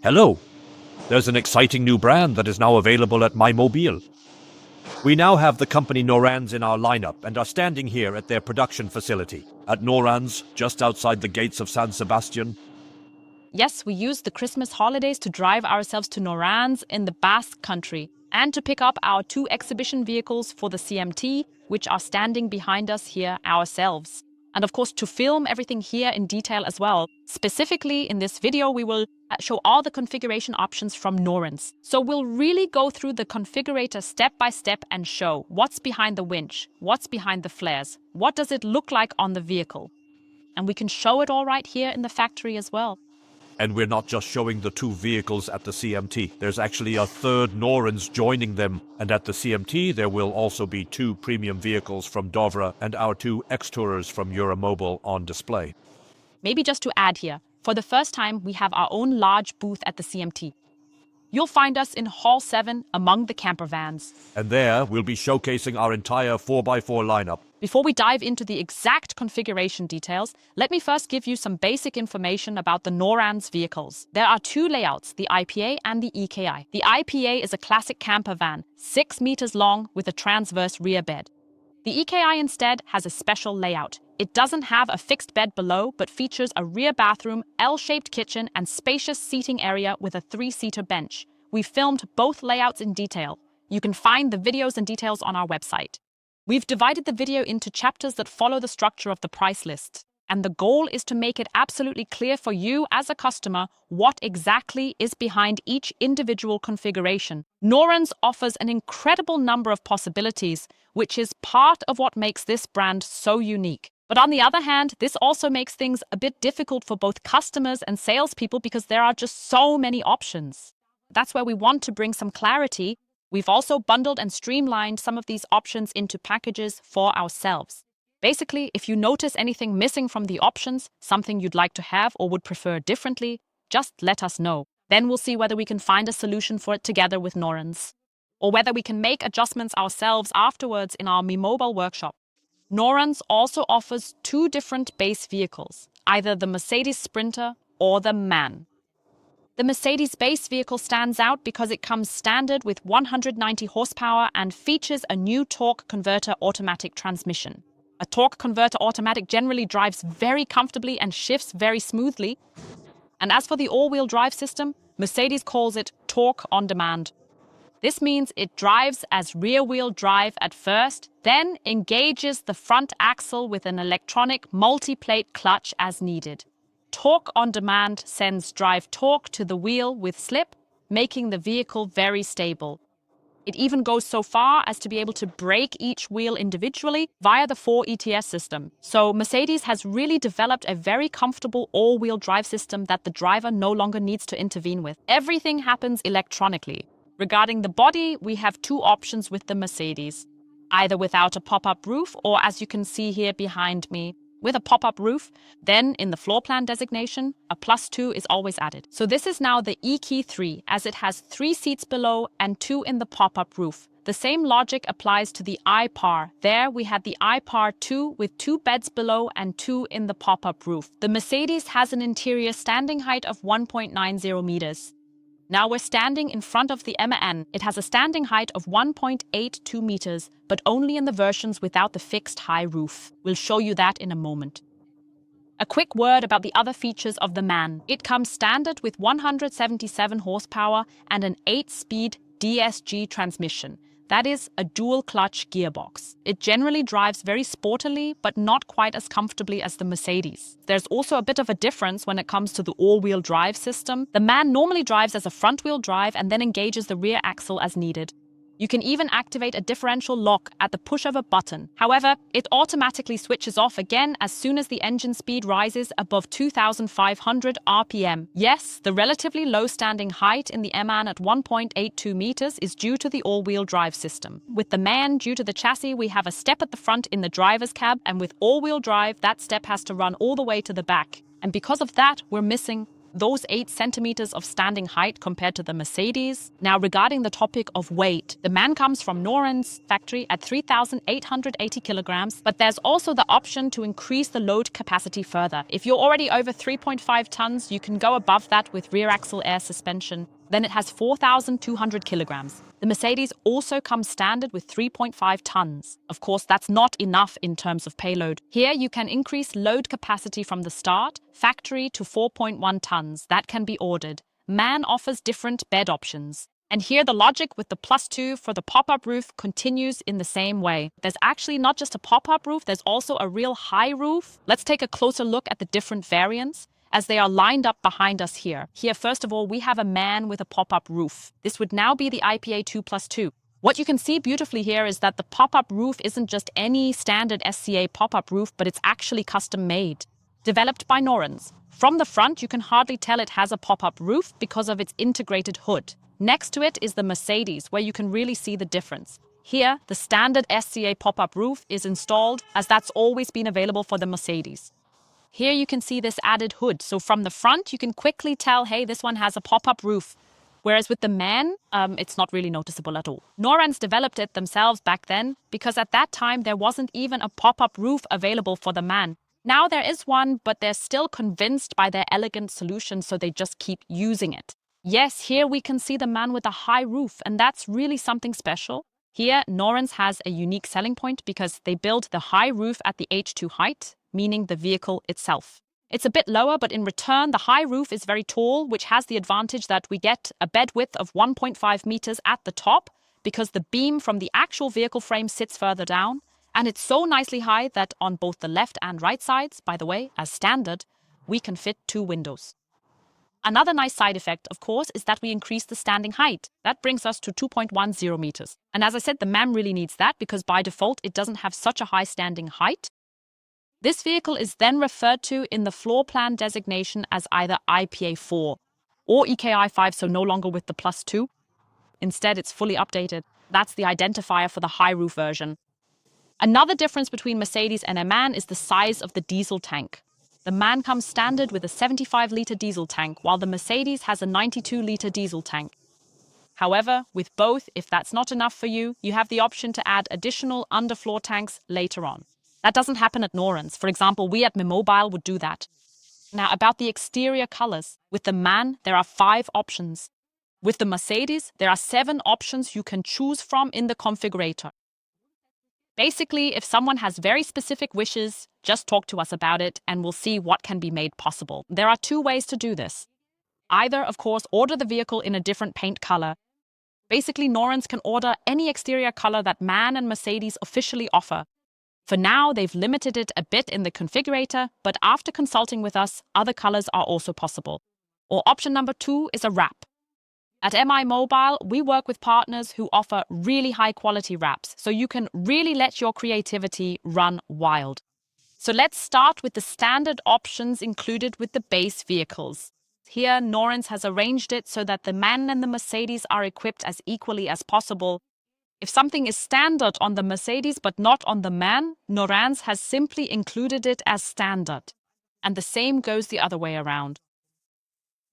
Hello! There's an exciting new brand that is now available at MyMobile. We now have the company Norantz in our lineup and are standing here at their production facility at Norantz, just outside the gates of San Sebastian. Yes, we used the Christmas holidays to drive ourselves to Norantz in the Basque country and to pick up our 2 exhibition vehicles for the CMT, which are standing behind us here ourselves. And of course, to film everything here in detail as well. Specifically, in this video, we will show all the configuration options from Norantz. So we'll really go through the configurator step by step and show what's behind the winch, what's behind the flares, what does it look like on the vehicle. And we can show it all right here in the factory as well. And we're not just showing the 2 vehicles at the CMT. There's actually a third Norantz joining them. And at the CMT, there will also be 2 premium vehicles from Dovre and our 2 X-Tourers from Euromobile on display. Maybe just to add here, for the first time, we have our own large booth at the CMT. You'll find us in Hall 7 among the camper vans. And there, we'll be showcasing our entire 4x4 lineup. Before we dive into the exact configuration details, let me first give you some basic information about the Norantz vehicles. There are 2 layouts, the IPA and the EKI. The IPA is a classic camper van, 6 meters long with a transverse rear bed. The EKI instead has a special layout. It doesn't have a fixed bed below, but features a rear bathroom, L-shaped kitchen, and spacious seating area with a 3-seater bench. We filmed both layouts in detail. You can find the videos and details on our website. We've divided the video into chapters that follow the structure of the price list. And the goal is to make it absolutely clear for you as a customer what exactly is behind each individual configuration. Norantz offers an incredible number of possibilities, which is part of what makes this brand so unique. But on the other hand, this also makes things a bit difficult for both customers and salespeople because there are just so many options. That's where we want to bring some clarity. We've also bundled and streamlined some of these options into packages for ourselves. Basically, if you notice anything missing from the options, something you'd like to have or would prefer differently, just let us know. Then we'll see whether we can find a solution for it together with Norantz, or whether we can make adjustments ourselves afterwards in our MiMobile workshop. Norantz also offers 2 different base vehicles, either the Mercedes Sprinter or the MAN. The Mercedes base vehicle stands out because it comes standard with 190 horsepower and features a new torque converter automatic transmission. A torque converter automatic generally drives very comfortably and shifts very smoothly. And as for the all-wheel drive system, Mercedes calls it torque on demand. This means it drives as rear-wheel drive at first, then engages the front axle with an electronic multi-plate clutch as needed. Torque on demand sends drive torque to the wheel with slip, making the vehicle very stable. It even goes so far as to be able to brake each wheel individually via the 4 ETS system. So Mercedes has really developed a very comfortable all-wheel drive system that the driver no longer needs to intervene with. Everything happens electronically. Regarding the body, we have 2 options with the Mercedes. Either without a pop-up roof or, as you can see here behind me, with a pop-up roof. Then in the floor plan designation, a +2 is always added. So this is now the EKI 3, as it has 3 seats below and 2 in the pop-up roof. The same logic applies to the IPAR. There we had the IPAR 2 with 2 beds below and 2 in the pop-up roof. The Mercedes has an interior standing height of 1.90 meters. Now we're standing in front of the MAN. It has a standing height of 1.82 meters, but only in the versions without the fixed high roof. We'll show you that in a moment. A quick word about the other features of the MAN. It comes standard with 177 horsepower and an 8-speed DSG transmission. That is a dual-clutch gearbox. It generally drives very sportily, but not quite as comfortably as the Mercedes. There's also a bit of a difference when it comes to the all-wheel drive system. The MAN normally drives as a front-wheel drive and then engages the rear axle as needed. You can even activate a differential lock at the push of a button. However, it automatically switches off again as soon as the engine speed rises above 2,500 RPM. Yes, the relatively low standing height in the MAN at 1.82 meters is due to the all-wheel drive system. With the MAN, due to the chassis, we have a step at the front in the driver's cab, and with all-wheel drive, that step has to run all the way to the back. And because of that, we're missing those 8 centimeters of standing height compared to the Mercedes. Now, regarding the topic of weight, the MAN comes from Norantz factory at 3,880 kilograms, but there's also the option to increase the load capacity further. If you're already over 3.5 tons, you can go above that with rear axle air suspension. Then it has 4,200 kilograms. The Mercedes also comes standard with 3.5 tons. Of course, that's not enough in terms of payload. Here you can increase load capacity from the start, factory to 4.1 tons. That can be ordered. MAN offers different bed options. And here the logic with the +2 for the pop-up roof continues in the same way. There's actually not just a pop-up roof, there's also a real high roof. Let's take a closer look at the different variants, as they are lined up behind us here. Here, first of all, we have a MAN with a pop-up roof. This would now be the IPA 2+2. What you can see beautifully here is that the pop-up roof isn't just any standard SCA pop-up roof, but it's actually custom-made, developed by Norantz. From the front, you can hardly tell it has a pop-up roof because of its integrated hood. Next to it is the Mercedes, where you can really see the difference. Here, the standard SCA pop-up roof is installed, as that's always been available for the Mercedes. Here you can see this added hood. So from the front, you can quickly tell, hey, this one has a pop-up roof. Whereas with the MAN, it's not really noticeable at all. Norantz developed it themselves back then, because at that time, there wasn't even a pop-up roof available for the MAN. Now there is one, but they're still convinced by their elegant solution, so they just keep using it. Yes, here we can see the MAN with a high roof, and that's really something special. Here, Norantz has a unique selling point because they build the high roof at the H2 height, meaning the vehicle itself. It's a bit lower, but in return, the high roof is very tall, which has the advantage that we get a bed width of 1.5 meters at the top, because the beam from the actual vehicle frame sits further down, and it's so nicely high that on both the left and right sides, by the way, as standard, we can fit 2 windows. Another nice side effect, of course, is that we increase the standing height. That brings us to 2.10 meters. And as I said, the MAN really needs that because by default, it doesn't have such a high standing height. This vehicle is then referred to in the floor plan designation as either IPA 4 or EKI 5, so no longer with the +2. Instead, it's fully updated. That's the identifier for the high roof version. Another difference between Mercedes and a MAN is the size of the diesel tank. The MAN comes standard with a 75-liter diesel tank, while the Mercedes has a 92-liter diesel tank. However, with both, if that's not enough for you, you have the option to add additional underfloor tanks later on. That doesn't happen at Norantz. For example, we at Mobile would do that. Now, about the exterior colors. With the MAN, there are 5 options. With the Mercedes, there are 7 options you can choose from in the configurator. Basically, if someone has very specific wishes, just talk to us about it and we'll see what can be made possible. There are 2 ways to do this. Either, of course, order the vehicle in a different paint color. Basically, Norantz can order any exterior color that MAN and Mercedes officially offer. For now, they've limited it a bit in the configurator, but after consulting with us, other colors are also possible. Or option number 2 is a wrap. At MI Mobile, we work with partners who offer really high-quality wraps, so you can really let your creativity run wild. So let's start with the standard options included with the base vehicles. Here, Norantz has arranged it so that the MAN and the Mercedes are equipped as equally as possible. If something is standard on the Mercedes but not on the MAN, Norantz has simply included it as standard. And the same goes the other way around.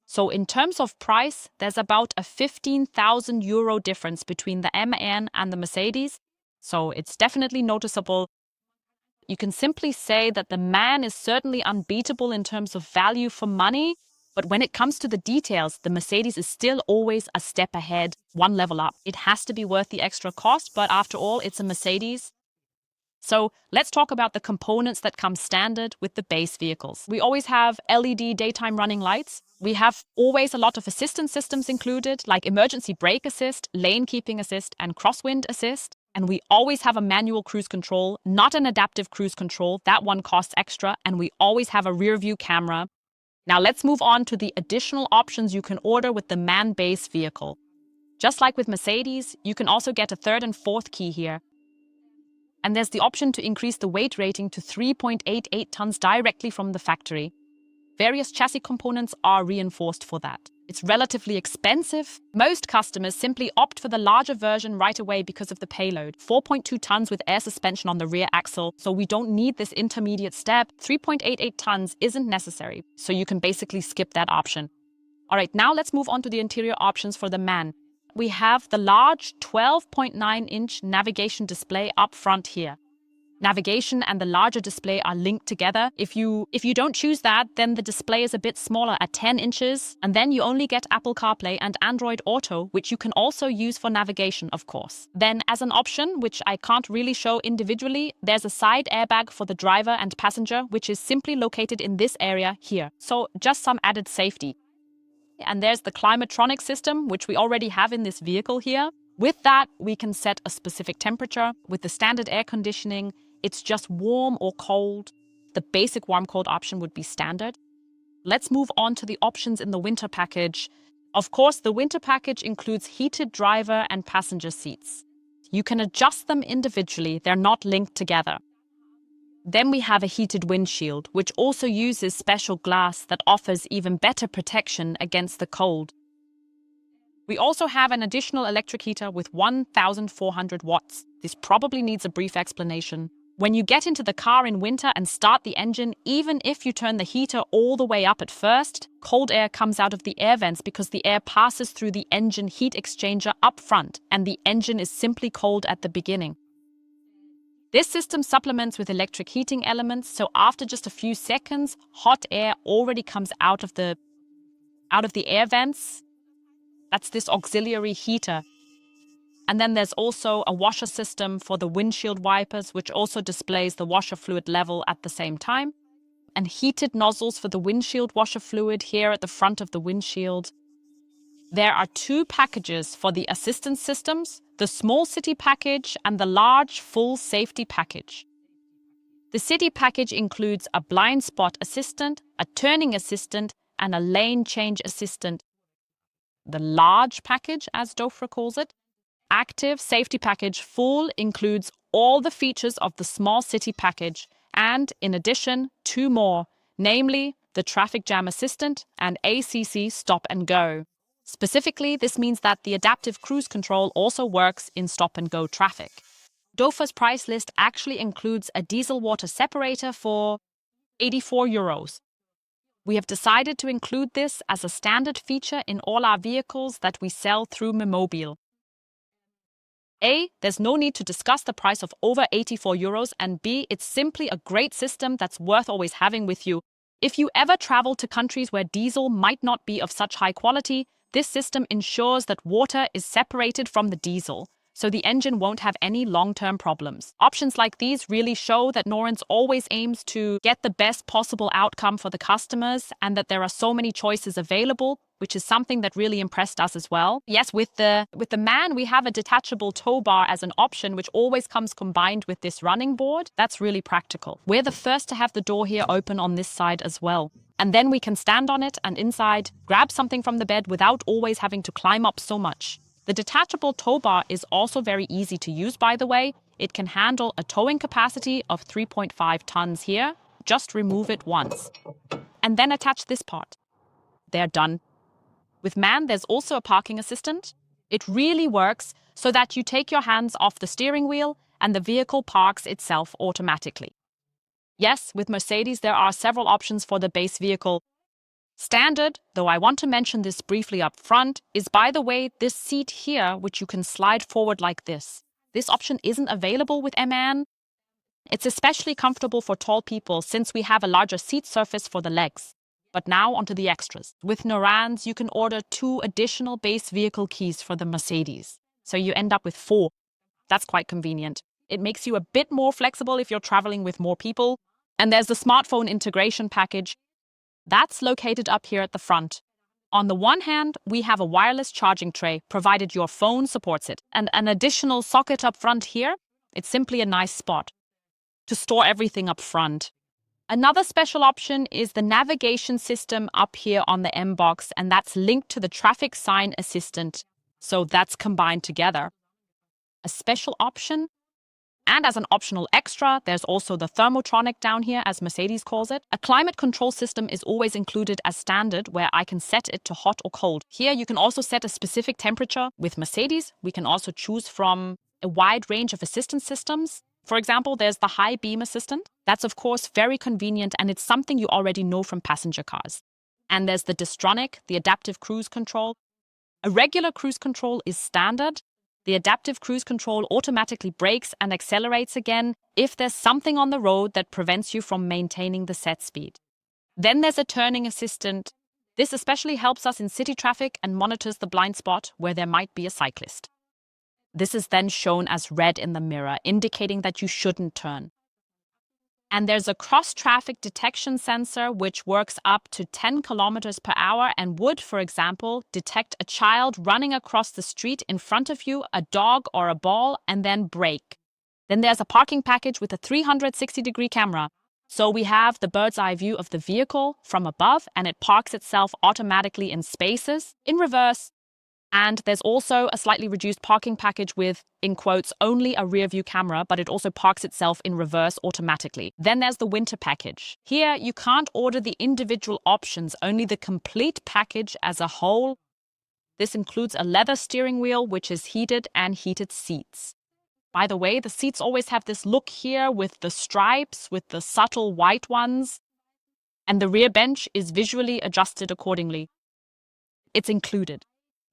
So in terms of price, there's about a 15,000 euro difference between the MAN and the Mercedes. So it's definitely noticeable. You can simply say that the MAN is certainly unbeatable in terms of value for money. But when it comes to the details, the Mercedes is still always a step ahead, one level up. It has to be worth the extra cost, but after all, it's a Mercedes. So let's talk about the components that come standard with the base vehicles. We always have LED daytime running lights. We have always a lot of assistance systems included, like emergency brake assist, lane keeping assist, and crosswind assist. And we always have a manual cruise control, not an adaptive cruise control. That one costs extra. And we always have a rear view camera. Now let's move on to the additional options you can order with the MAN base vehicle. Just like with Mercedes, you can also get a 3rd and 4th key here. And there's the option to increase the weight rating to 3.88 tons directly from the factory. Various chassis components are reinforced for that. It's relatively expensive. Most customers simply opt for the larger version right away because of the payload. 4.2 tons with air suspension on the rear axle, so we don't need this intermediate step. 3.88 tons isn't necessary, so you can basically skip that option. All right, now let's move on to the interior options for the MAN. We have the large 12.9-inch navigation display up front here. Navigation and the larger display are linked together. If you don't choose that, then the display is a bit smaller at 10 inches, and then you only get Apple CarPlay and Android Auto, which you can also use for navigation, of course. Then, as an option, which I can't really show individually, there's a side airbag for the driver and passenger, which is simply located in this area here. So just some added safety. And there's the climatronic system, which we already have in this vehicle here. With that, we can set a specific temperature. With the standard air conditioning, it's just warm or cold. The basic warm cold option would be standard. Let's move on to the options in the winter package. Of course, the winter package includes heated driver and passenger seats. You can adjust them individually, they're not linked together. Then we have a heated windshield, which also uses special glass that offers even better protection against the cold. We also have an additional electric heater with 1,400 watts. This probably needs a brief explanation. When you get into the car in winter and start the engine, even if you turn the heater all the way up at first, cold air comes out of the air vents because the air passes through the engine heat exchanger up front, and the engine is simply cold at the beginning. This system supplements with electric heating elements, so after just a few seconds, hot air already comes out of the air vents. That's this auxiliary heater. And then there's also a washer system for the windshield wipers, which also displays the washer fluid level at the same time. And heated nozzles for the windshield washer fluid here at the front of the windshield. There are two packages for the assistance systems, the small city package and the large full safety package. The city package includes a blind spot assistant, a turning assistant, and a lane change assistant. The large package, as Dofra calls it, active safety package full, includes all the features of the small city package and, in addition, two more, namely the traffic jam assistant and ACC stop and go. Specifically, this means that the adaptive cruise control also works in stop and go traffic. Dofra's price list actually includes a diesel water separator for €84. We have decided to include this as a standard feature in all our vehicles that we sell through Memobile. A, there's no need to discuss the price of over €84, and B, it's simply a great system that's worth always having with you. If you ever travel to countries where diesel might not be of such high quality, this system ensures that water is separated from the diesel, so the engine won't have any long-term problems. Options like these really show that Norantz always aims to get the best possible outcome for the customers and that there are so many choices available, which is something that really impressed us as well. Yes, with the MAN, we have a detachable tow bar as an option, which always comes combined with this running board. That's really practical. We're the first to have the door here open on this side as well. And then we can stand on it and inside grab something from the bed without always having to climb up so much. The detachable tow bar is also very easy to use, by the way. It can handle a towing capacity of 3.5 tons here. Just remove it once. And then attach this part. They're done. With MAN, there's also a parking assistant. It really works so that you take your hands off the steering wheel and the vehicle parks itself automatically. Yes, with Mercedes, there are several options for the base vehicle. Standard, though I want to mention this briefly up front, is, by the way, this seat here, which you can slide forward like this. This option isn't available with MAN. It's especially comfortable for tall people since we have a larger seat surface for the legs. But now onto the extras. With Norantz, you can order 2 additional base vehicle keys for the Mercedes. So you end up with 4. That's quite convenient. It makes you a bit more flexible if you're traveling with more people. And there's the smartphone integration package. That's located up here at the front. On the one hand, we have a wireless charging tray, provided your phone supports it, and an additional socket up front here. It's simply a nice spot to store everything up front. Another special option is the navigation system up here on the M box, and that's linked to the traffic sign assistant. So that's combined together. A special option. And as an optional extra, there's also the thermotronic down here, as Mercedes calls it. A climate control system is always included as standard, where I can set it to hot or cold. Here you can also set a specific temperature. With Mercedes, we can also choose from a wide range of assistance systems. For example, there's the high beam assistant. That's of course very convenient, and it's something you already know from passenger cars. And there's the Distronic, the adaptive cruise control. A regular cruise control is standard. The adaptive cruise control automatically brakes and accelerates again if there's something on the road that prevents you from maintaining the set speed. Then there's a turning assistant. This especially helps us in city traffic and monitors the blind spot where there might be a cyclist. This is then shown as red in the mirror, indicating that you shouldn't turn. And there's a cross-traffic detection sensor which works up to 10 kilometers per hour and would, for example, detect a child running across the street in front of you, a dog or a ball, and then brake. Then there's a parking package with a 360-degree camera. So we have the bird's eye view of the vehicle from above, and it parks itself automatically in spaces, in reverse. And there's also a slightly reduced parking package with, in quotes, only a rear view camera, but it also parks itself in reverse automatically. Then there's the winter package. Here, you can't order the individual options, only the complete package as a whole. This includes a leather steering wheel, which is heated, and heated seats. By the way, the seats always have this look here with the stripes, with the subtle white ones. And the rear bench is visually adjusted accordingly. It's included.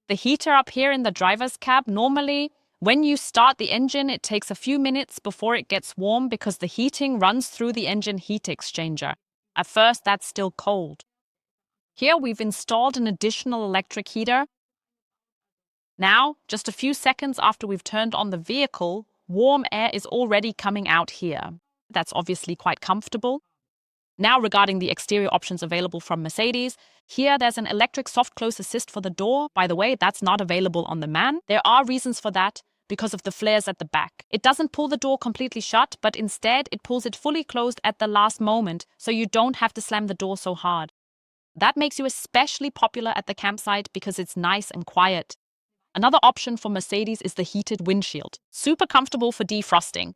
The heater up here in the driver's cab, normally, when you start the engine, it takes a few minutes before it gets warm because the heating runs through the engine heat exchanger. At first, that's still cold. Here, we've installed an additional electric heater. Now, just a few seconds after we've turned on the vehicle, warm air is already coming out here. That's obviously quite comfortable. Now, regarding the exterior options available from Mercedes, here there's an electric soft close assist for the door. By the way, that's not available on the MAN. There are reasons for that because of the flares at the back. It doesn't pull the door completely shut, but instead it pulls it fully closed at the last moment, so you don't have to slam the door so hard. That makes you especially popular at the campsite because it's nice and quiet. Another option for Mercedes is the heated windshield. Super comfortable for defrosting.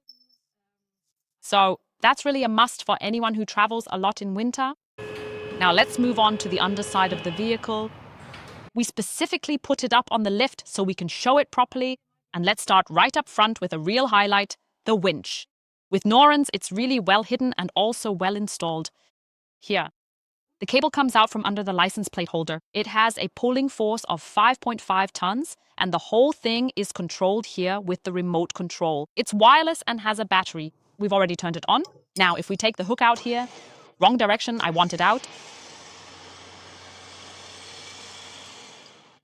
So that's really a must for anyone who travels a lot in winter. Now let's move on to the underside of the vehicle. We specifically put it up on the lift so we can show it properly. And let's start right up front with a real highlight, the winch. With Norantz, it's really well hidden and also well installed. Here, the cable comes out from under the license plate holder. It has a pulling force of 5.5 tons, and the whole thing is controlled here with the remote control. It's wireless and has a battery. We've already turned it on. Now, if we take the hook out here, wrong direction, I want it out.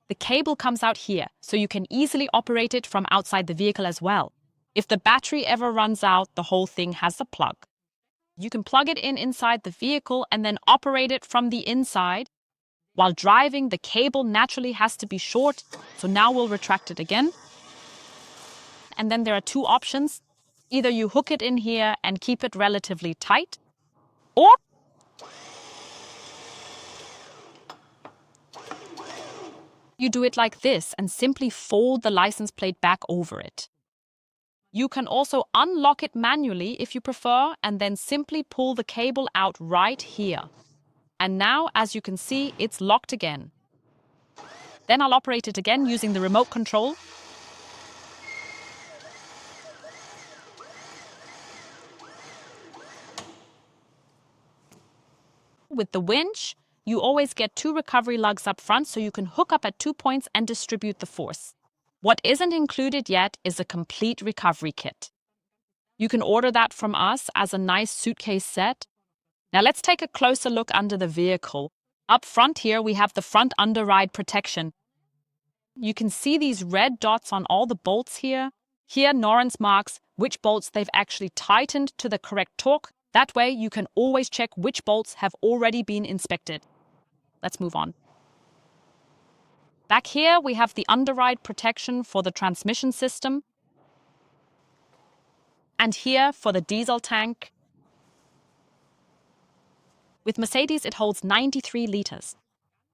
The cable comes out here, so you can easily operate it from outside the vehicle as well. If the battery ever runs out, the whole thing has a plug. You can plug it in inside the vehicle and then operate it from the inside. While driving, the cable naturally has to be short, so now we'll retract it again. And then there are two options. Either you hook it in here and keep it relatively tight, or you do it like this and simply fold the license plate back over it. You can also unlock it manually if you prefer, and then simply pull the cable out right here. And now, as you can see, it's locked again. Then I'll operate it again using the remote control. With the winch, you always get two recovery lugs up front so you can hook up at 2 points and distribute the force. What isn't included yet is a complete recovery kit. You can order that from us as a nice suitcase set. Now let's take a closer look under the vehicle. Up front here we have the front Underride protection. You can see these red dots on all the bolts here. Here Norantz marks which bolts they've actually tightened to the correct torque. That way you can always check which bolts have already been inspected. Let's move on. Back here we have the Underride protection for the transmission system. And here for the diesel tank. With Mercedes it holds 93 liters.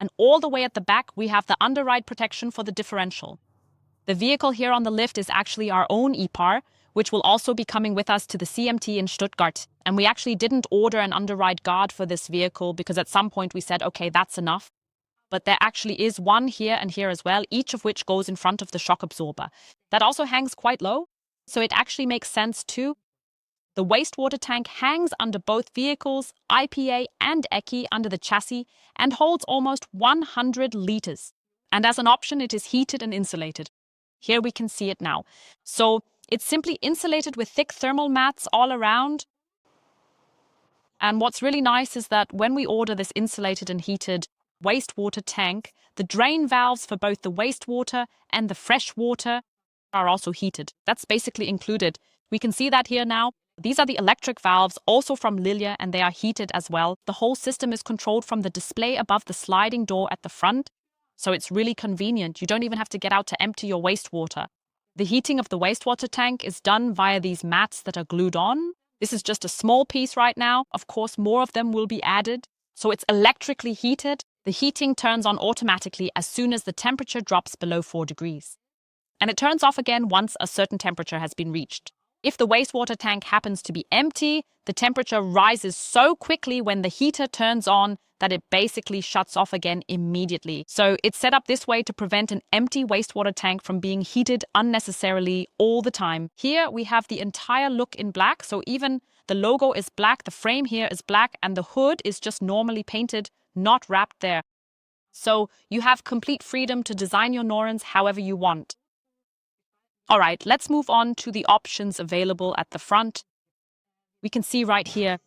And all the way at the back we have the Underride protection for the differential. The vehicle here on the lift is actually our own EPAR, which will also be coming with us to the CMT in Stuttgart. And we actually didn't order an Underride guard for this vehicle because at some point we said, okay, that's enough. But there actually is one here and here as well, each of which goes in front of the shock absorber. That also hangs quite low, so it actually makes sense too. The wastewater tank hangs under both vehicles, IPA and EKI, under the chassis and holds almost 100 liters. And as an option, it is heated and insulated. Here we can see it now. So it's simply insulated with thick thermal mats all around. And what's really nice is that when we order this insulated and heated wastewater tank, the drain valves for both the wastewater and the fresh water are also heated. That's basically included. We can see that here now. These are the electric valves, also from Lilia, and they are heated as well. The whole system is controlled from the display above the sliding door at the front, so it's really convenient. You don't even have to get out to empty your wastewater. The heating of the wastewater tank is done via these mats that are glued on. This is just a small piece right now. Of course, more of them will be added. So it's electrically heated. The heating turns on automatically as soon as the temperature drops below 4 degrees. And it turns off again once a certain temperature has been reached. If the wastewater tank happens to be empty, the temperature rises so quickly when the heater turns on that it basically shuts off again immediately. So it's set up this way to prevent an empty wastewater tank from being heated unnecessarily all the time. Here we have the entire look in black, so even the logo is black, the frame here is black, and the hood is just normally painted, not wrapped there. So you have complete freedom to design your Norantz however you want. All right, let's move on to the options available at the front. We can see right here,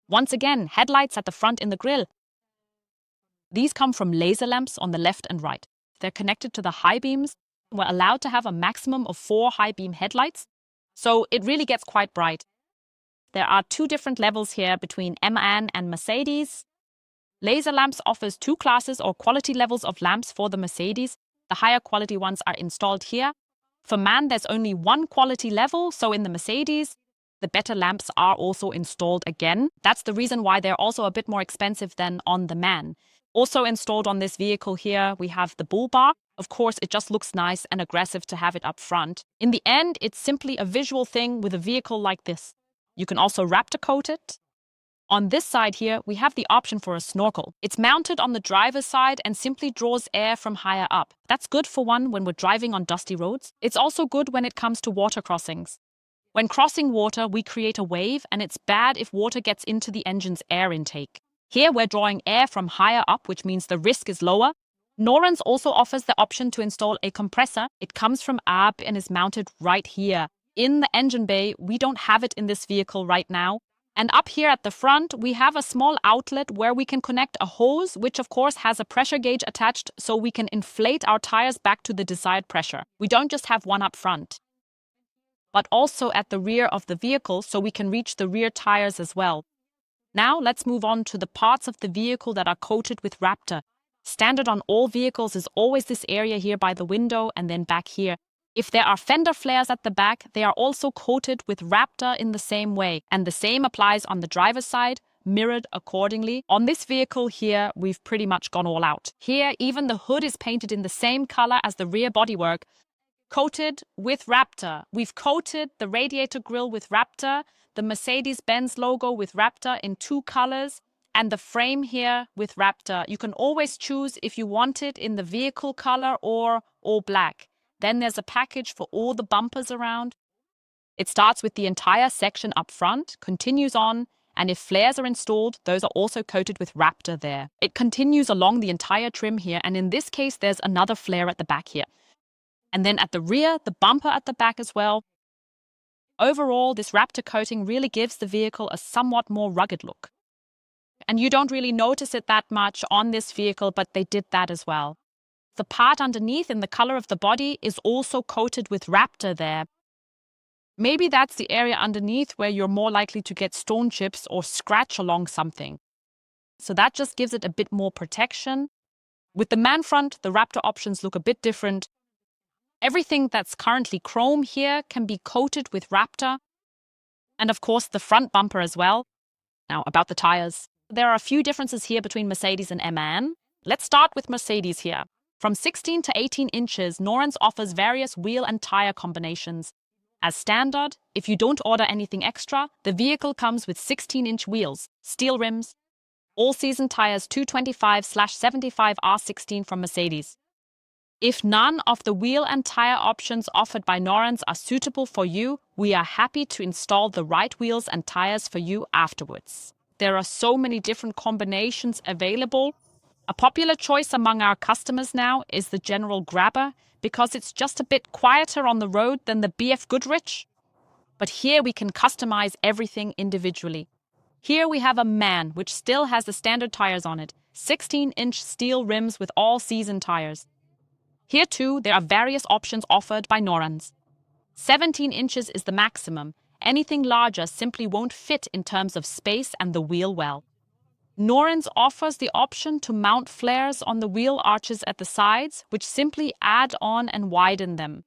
once again, headlights at the front in the grille. These come from laser lamps on the left and right. They're connected to the high beams. We're allowed to have a maximum of 4 high beam headlights, so it really gets quite bright. There are 2 different levels here between MAN and Mercedes. Laser lamps offers 2 classes or quality levels of lamps for the Mercedes. The higher quality ones are installed here. For MAN, there's only 1 quality level, so in the Mercedes, the better lamps are also installed again. That's the reason why they're also a bit more expensive than on the MAN. Also installed on this vehicle here, we have the bull bar. Of course, it just looks nice and aggressive to have it up front. In the end, it's simply a visual thing with a vehicle like this. You can also Raptor coat it. On this side here, we have the option for a snorkel. It's mounted on the driver's side and simply draws air from higher up. That's good for one when we're driving on dusty roads. It's also good when it comes to water crossings. When crossing water, we create a wave, and it's bad if water gets into the engine's air intake. Here, we're drawing air from higher up, which means the risk is lower. Norantz also offers the option to install a compressor. It comes from AB and is mounted right here. In the engine bay, we don't have it in this vehicle right now. And up here at the front, we have a small outlet where we can connect a hose, which of course has a pressure gauge attached, so we can inflate our tires back to the desired pressure. We don't just have one up front, but also at the rear of the vehicle, so we can reach the rear tires as well. Now let's move on to the parts of the vehicle that are coated with Raptor. Standard on all vehicles is always this area here by the window and then back here. If there are fender flares at the back, they are also coated with Raptor in the same way. And the same applies on the driver's side, mirrored accordingly. On this vehicle here, we've pretty much gone all out. Here, even the hood is painted in the same color as the rear bodywork, coated with Raptor. We've coated the radiator grille with Raptor, the Mercedes-Benz logo with Raptor in 2 colors, and the frame here with Raptor. You can always choose if you want it in the vehicle color or all black. Then there's a package for all the bumpers around. It starts with the entire section up front, continues on, and if flares are installed, those are also coated with Raptor there. It continues along the entire trim here, and in this case, there's another flare at the back here. And then at the rear, the bumper at the back as well. Overall, this Raptor coating really gives the vehicle a somewhat more rugged look. And you don't really notice it that much on this vehicle, but they did that as well. The part underneath in the color of the body is also coated with Raptor there. Maybe that's the area underneath where you're more likely to get stone chips or scratch along something. So that just gives it a bit more protection. With the MAN front, the Raptor options look a bit different. Everything that's currently chrome here can be coated with Raptor. And of course, the front bumper as well. Now, about the tires. There are a few differences here between Mercedes and MAN. Let's start with Mercedes here. From 16 to 18 inches, Norantz offers various wheel and tire combinations. As standard, if you don't order anything extra, the vehicle comes with 16-inch wheels, steel rims, all-season tires 225/75 R16 from Mercedes. If none of the wheel and tire options offered by Norantz are suitable for you, we are happy to install the right wheels and tires for you afterwards. There are so many different combinations available. A popular choice among our customers now is the General Grabber because it's just a bit quieter on the road than the BF Goodrich. But here we can customize everything individually. Here we have a MAN, which still has the standard tires on it, 16-inch steel rims with all-season tires. Here too, there are various options offered by Norantz. 17 inches is the maximum. Anything larger simply won't fit in terms of space and the wheel well. Norantz offers the option to mount flares on the wheel arches at the sides, which simply add on and widen them.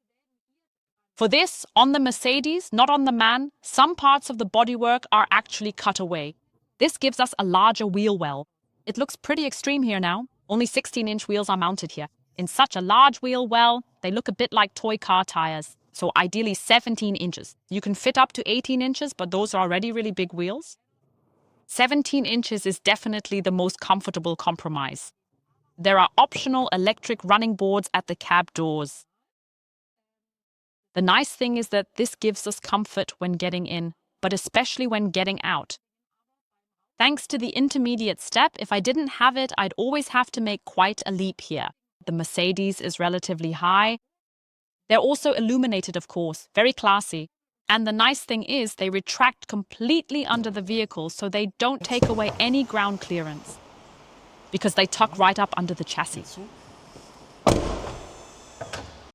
For this, on the Mercedes, not on the MAN, some parts of the bodywork are actually cut away. This gives us a larger wheel well. It looks pretty extreme here now. Only 16-inch wheels are mounted here. In such a large wheel well, they look a bit like toy car tires. So ideally 17 inches. You can fit up to 18 inches, but those are already really big wheels. 17 inches is definitely the most comfortable compromise. There are optional electric running boards at the cab doors. The nice thing is that this gives us comfort when getting in, but especially when getting out. Thanks to the intermediate step, if I didn't have it, I'd always have to make quite a leap here. The Mercedes is relatively high. They're also illuminated, of course, very classy. And the nice thing is they retract completely under the vehicle so they don't take away any ground clearance because they tuck right up under the chassis.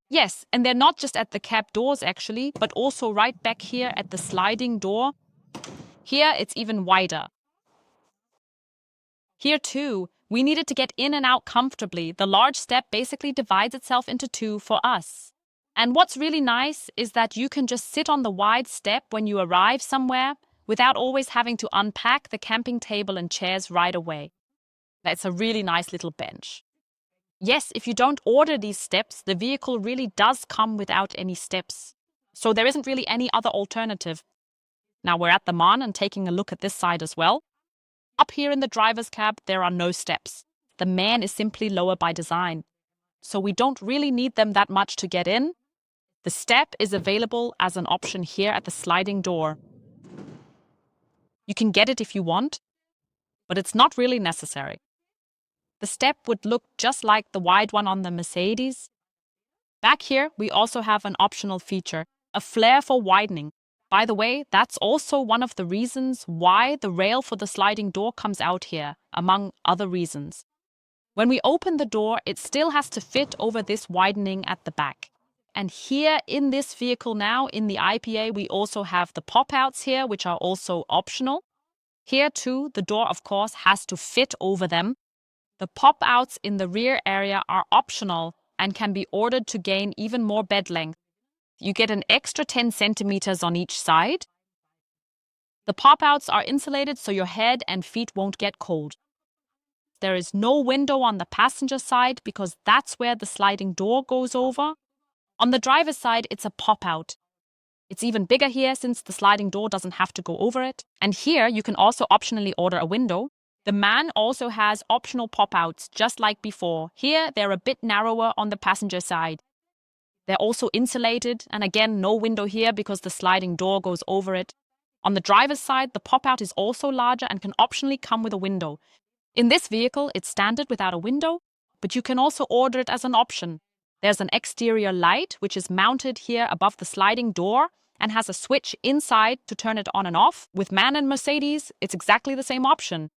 Yes, and they're not just at the cab doors actually, but also right back here at the sliding door. Here it's even wider. Here too, we needed to get in and out comfortably. The large step basically divides itself into two for us. And what's really nice is that you can just sit on the wide step when you arrive somewhere without always having to unpack the camping table and chairs right away. That's a really nice little bench. Yes, if you don't order these steps, the vehicle really does come without any steps. So there isn't really any other alternative. Now we're at the MAN and taking a look at this side as well. Up here in the driver's cab, there are no steps. The MAN is simply lower by design. So we don't really need them that much to get in. The step is available as an option here at the sliding door. You can get it if you want, but it's not really necessary. The step would look just like the wide one on the Mercedes. Back here, we also have an optional feature, a flare for widening. By the way, that's also one of the reasons why the rail for the sliding door comes out here, among other reasons. When we open the door, it still has to fit over this widening at the back. And here in this vehicle now, in the IPA, we also have the pop-outs here, which are also optional. Here too, the door, of course, has to fit over them. The pop-outs in the rear area are optional and can be ordered to gain even more bed length. You get an extra 10 centimeters on each side. The pop-outs are insulated so your head and feet won't get cold. There is no window on the passenger side because that's where the sliding door goes over. On the driver's side, it's a pop-out. It's even bigger here since the sliding door doesn't have to go over it. And here you can also optionally order a window. The MAN also has optional pop-outs, just like before. Here, they're a bit narrower on the passenger side. They're also insulated, and again, no window here because the sliding door goes over it. On the driver's side, the pop-out is also larger and can optionally come with a window. In this vehicle, it's standard without a window, but you can also order it as an option. There's an exterior light, which is mounted here above the sliding door and has a switch inside to turn it on and off. With MAN and Mercedes, it's exactly the same option.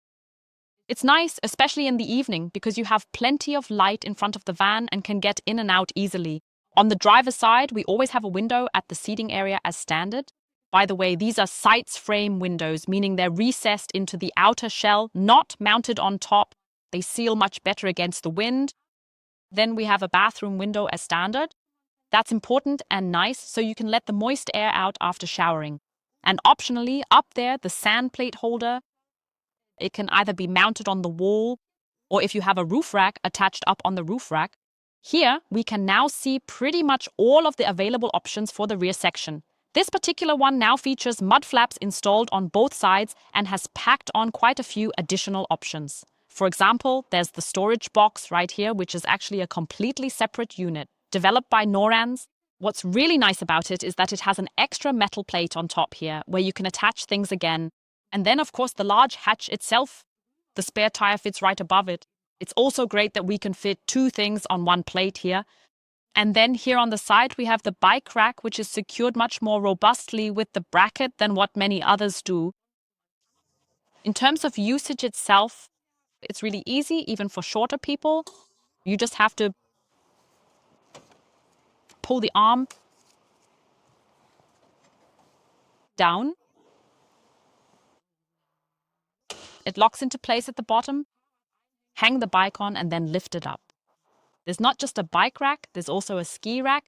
It's nice, especially in the evening, because you have plenty of light in front of the van and can get in and out easily. On the driver's side, we always have a window at the seating area as standard. By the way, these are sights frame windows, meaning they're recessed into the outer shell, not mounted on top. They seal much better against the wind. Then we have a bathroom window as standard. That's important and nice, so you can let the moist air out after showering. And optionally, up there, the sand plate holder. It can either be mounted on the wall, or if you have a roof rack, attached up on the roof rack. Here, we can now see pretty much all of the available options for the rear section. This particular one now features mud flaps installed on both sides and has packed on quite a few additional options. For example, there's the storage box right here, which is actually a completely separate unit, developed by Norantz. What's really nice about it is that it has an extra metal plate on top here, where you can attach things again. And then, of course, the large hatch itself, the spare tire fits right above it. It's also great that we can fit two things on one plate here. And then here on the side, we have the bike rack, which is secured much more robustly with the bracket than what many others do. In terms of usage itself, it's really easy, even for shorter people. You just have to pull the arm down. It locks into place at the bottom. Hang the bike on and then lift it up. There's not just a bike rack, there's also a ski rack.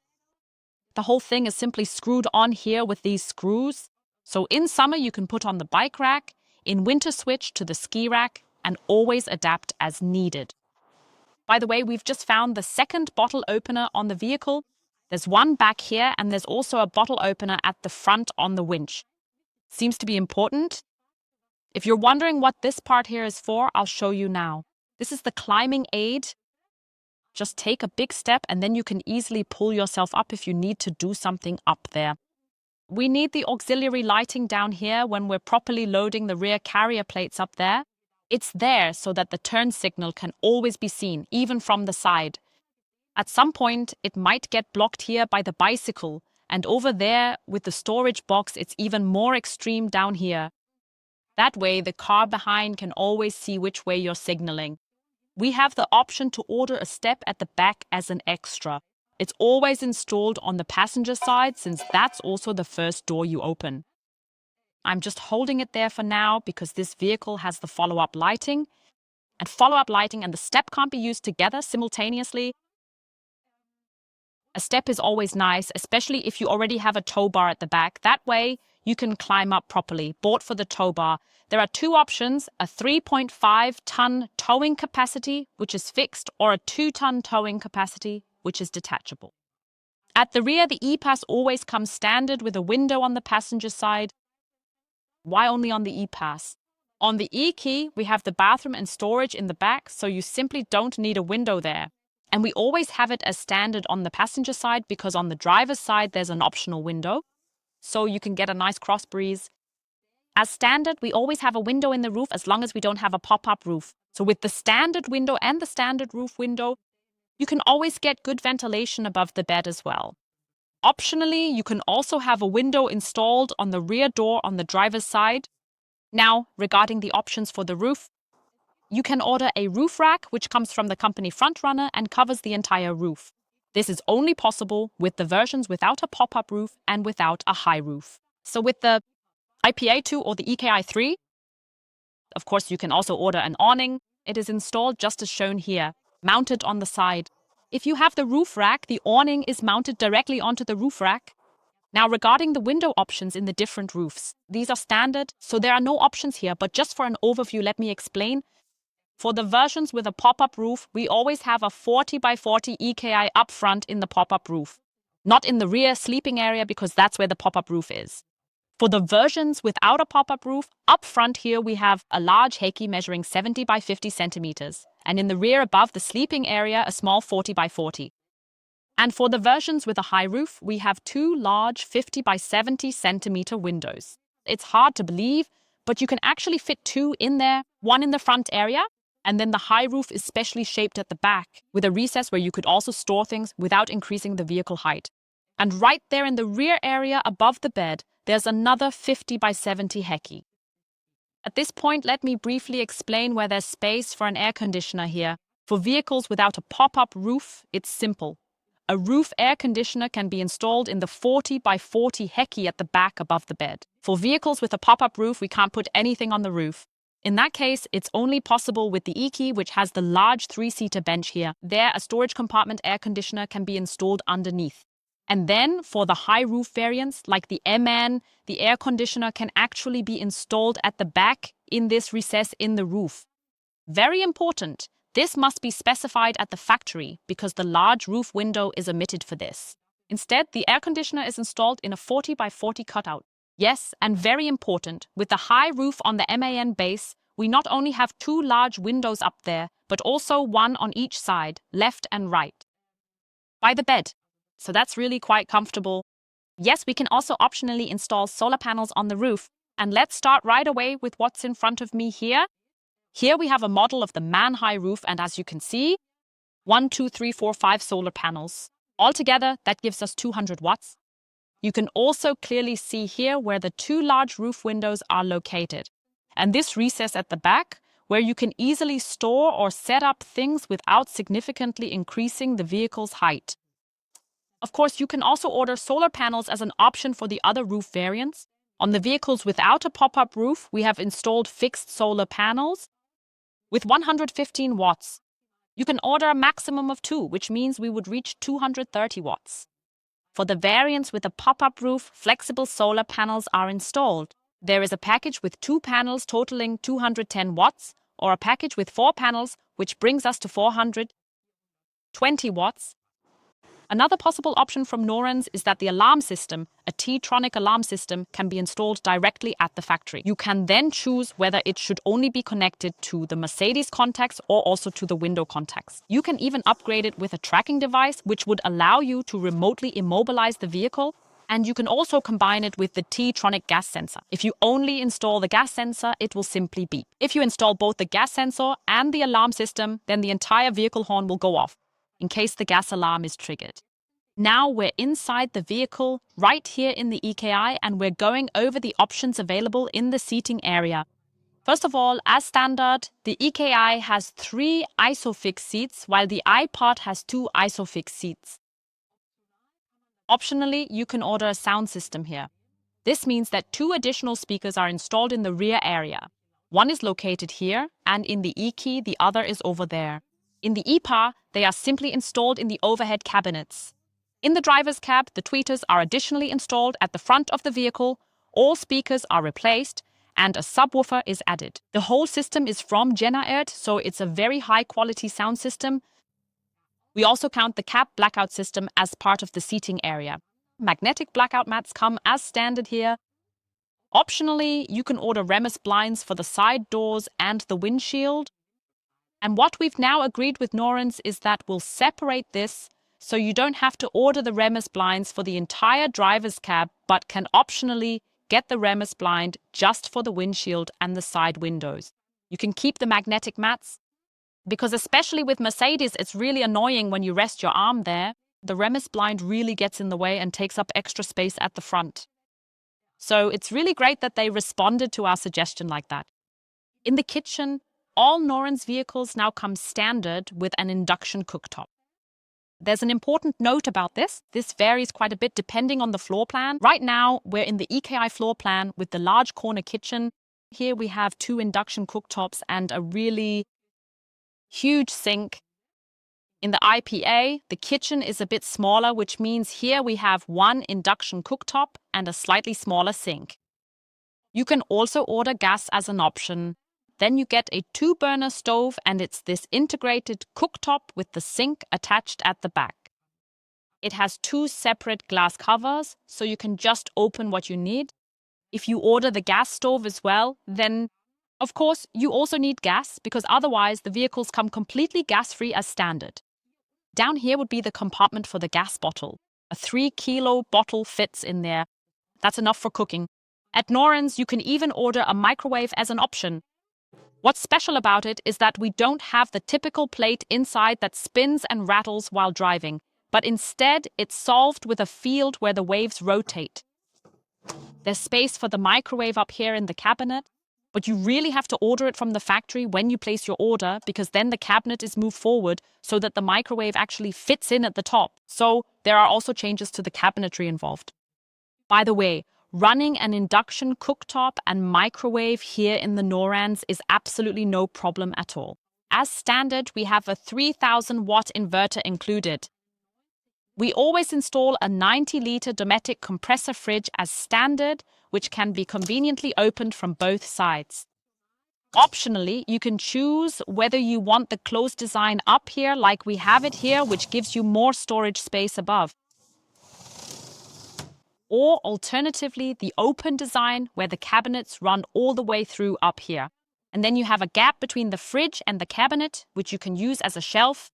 The whole thing is simply screwed on here with these screws. So in summer, you can put on the bike rack, in winter switch to the ski rack, and always adapt as needed. By the way, we've just found the second bottle opener on the vehicle. There's one back here, and there's also a bottle opener at the front on the winch. Seems to be important. If you're wondering what this part here is for, I'll show you now. This is the climbing aid. Just take a big step and then you can easily pull yourself up if you need to do something up there. We need the auxiliary lighting down here when we're properly loading the rear carrier plates up there. It's there so that the turn signal can always be seen, even from the side. At some point, it might get blocked here by the bicycle, and over there with the storage box, it's even more extreme down here. That way, the car behind can always see which way you're signaling. We have the option to order a step at the back as an extra. It's always installed on the passenger side since that's also the first door you open. I'm just holding it there for now because this vehicle has the follow-up lighting. And follow-up lighting and the step can't be used together simultaneously. A step is always nice, especially if you already have a tow bar at the back. That way, you can climb up properly. Bought for the tow bar. There are two options, a 3.5-ton towing capacity, which is fixed, or a 2-ton towing capacity, which is detachable. At the rear, the E-Pass always comes standard with a window on the passenger side. Why only on the E-Pass? On the EKI, we have the bathroom and storage in the back, so you simply don't need a window there. And we always have it as standard on the passenger side because on the driver's side, there's an optional window, so you can get a nice cross breeze. As standard, we always have a window in the roof as long as we don't have a pop-up roof. So with the standard window and the standard roof window, you can always get good ventilation above the bed as well. Optionally, you can also have a window installed on the rear door on the driver's side. Now, regarding the options for the roof, you can order a roof rack, which comes from the company Frontrunner and covers the entire roof. This is only possible with the versions without a pop-up roof and without a high roof. So with the IPA 2 or the EKI 3, of course, you can also order an awning. It is installed just as shown here, mounted on the side. If you have the roof rack, the awning is mounted directly onto the roof rack. Now, regarding the window options in the different roofs, these are standard, so there are no options here, but just for an overview, let me explain. For the versions with a pop-up roof, we always have a 40x40 EKI up front in the pop-up roof, not in the rear sleeping area because that's where the pop-up roof is. For the versions without a pop-up roof, up front here we have a large EKI measuring 70x50 centimeters, and in the rear above the sleeping area a small 40x40. And for the versions with a high roof, we have two large 50x70 centimeter windows. It's hard to believe, but you can actually fit two in there, one in the front area, and then the high roof is specially shaped at the back, with a recess where you could also store things without increasing the vehicle height. And right there in the rear area above the bed, there's another 50x70 EKI. At this point, let me briefly explain where there's space for an air conditioner here. For vehicles without a pop-up roof, it's simple. A roof air conditioner can be installed in the 40x40 EKI at the back above the bed. For vehicles with a pop-up roof, we can't put anything on the roof. In that case, it's only possible with the EKI, which has the large 3-seater bench here. There, a storage compartment air conditioner can be installed underneath. And then, for the high roof variants, like the MAN, the air conditioner can actually be installed at the back in this recess in the roof. Very important, this must be specified at the factory because the large roof window is omitted for this. Instead, the air conditioner is installed in a 40x40 cutout. Yes, and very important, with the high roof on the MAN base, we not only have two large windows up there, but also one on each side, left and right, by the bed. So that's really quite comfortable. Yes, we can also optionally install solar panels on the roof. And let's start right away with what's in front of me here. Here we have a model of the MAN high roof, and as you can see, 1, 2, 3, 4, 5 solar panels. Altogether, that gives us 200 watts. You can also clearly see here where the two large roof windows are located. And this recess at the back, where you can easily store or set up things without significantly increasing the vehicle's height. Of course, you can also order solar panels as an option for the other roof variants. On the vehicles without a pop-up roof, we have installed fixed solar panels with 115 watts. You can order a maximum of 2, which means we would reach 230 watts. For the variants with a pop-up roof, flexible solar panels are installed. There is a package with 2 panels totaling 210 watts, or a package with 4 panels, which brings us to 420 watts. Another possible option from Norantz is that the alarm system, a T-tronic alarm system, can be installed directly at the factory. You can then choose whether it should only be connected to the Mercedes contacts or also to the window contacts. You can even upgrade it with a tracking device, which would allow you to remotely immobilize the vehicle. And you can also combine it with the T-tronic gas sensor. If you only install the gas sensor, it will simply beep. If you install both the gas sensor and the alarm system, then the entire vehicle horn will go off in case the gas alarm is triggered. Now we're inside the vehicle, right here in the EKI, and we're going over the options available in the seating area. First of all, as standard, the EKI has 3 Isofix seats, while the IPAR has 2 Isofix seats. Optionally, you can order a sound system here. This means that 2 additional speakers are installed in the rear area. One is located here, and in the EKI, the other is over there. In the IPAR, they are simply installed in the overhead cabinets. In the driver's cab, the tweeters are additionally installed at the front of the vehicle, all speakers are replaced, and a subwoofer is added. The whole system is from Generert, so it's a very high-quality sound system. We also count the cab blackout system as part of the seating area. Magnetic blackout mats come as standard here. Optionally, you can order Remus blinds for the side doors and the windshield. And what we've now agreed with Norantz is that we'll separate this so you don't have to order the Remus blinds for the entire driver's cab, but can optionally get the Remus blind just for the windshield and the side windows. You can keep the magnetic mats, because especially with Mercedes, it's really annoying when you rest your arm there. The Remus blind really gets in the way and takes up extra space at the front. So it's really great that they responded to our suggestion like that. In the kitchen, all Norantz vehicles now come standard with an induction cooktop. There's an important note about this. This varies quite a bit depending on the floor plan. Right now, we're in the EKI floor plan with the large corner kitchen. Here we have 2 induction cooktops and a really huge sink. In the IPA, the kitchen is a bit smaller, which means here we have 1 induction cooktop and a slightly smaller sink. You can also order gas as an option. Then you get a 2-burner stove, and it's this integrated cooktop with the sink attached at the back. It has 2 separate glass covers, so you can just open what you need. If you order the gas stove as well, then of course you also need gas, because otherwise the vehicles come completely gas-free as standard. Down here would be the compartment for the gas bottle. A 3-kilo bottle fits in there. That's enough for cooking. At Norantz, you can even order a microwave as an option. What's special about it is that we don't have the typical plate inside that spins and rattles while driving, but instead it's solved with a field where the waves rotate. There's space for the microwave up here in the cabinet, but you really have to order it from the factory when you place your order, because then the cabinet is moved forward so that the microwave actually fits in at the top. So there are also changes to the cabinetry involved. By the way, running an induction cooktop and microwave here in the Norantz is absolutely no problem at all. As standard, we have a 3000-watt inverter included. We always install a 90-liter Dometic compressor fridge as standard, which can be conveniently opened from both sides. Optionally, you can choose whether you want the closed design up here like we have it here, which gives you more storage space above. Or alternatively, the open design where the cabinets run all the way through up here. And then you have a gap between the fridge and the cabinet, which you can use as a shelf.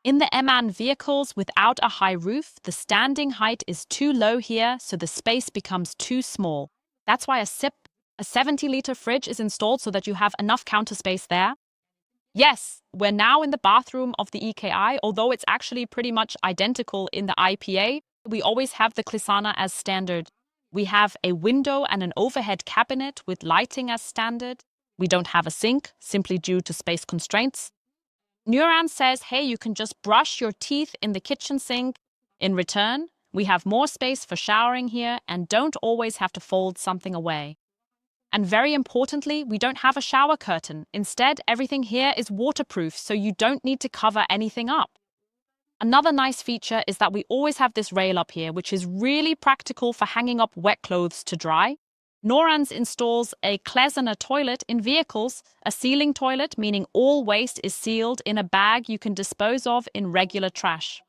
In the MAN vehicles without a high roof, the standing height is too low here, so the space becomes too small. That's why a 70-liter fridge is installed so that you have enough counter space there. Yes, we're now in the bathroom of the EKI, although it's actually pretty much identical in the IPA. We always have the Clisana as standard. We have a window and an overhead cabinet with lighting as standard. We don't have a sink, simply due to space constraints. Norantz says, hey, you can just brush your teeth in the kitchen sink. In return, we have more space for showering here and don't always have to fold something away. And very importantly, we don't have a shower curtain. Instead, everything here is waterproof, so you don't need to cover anything up. Another nice feature is that we always have this rail up here, which is really practical for hanging up wet clothes to dry. Norantz installs a Clisana toilet in vehicles, a sealing toilet, meaning all waste is sealed in a bag you can dispose of in regular trash.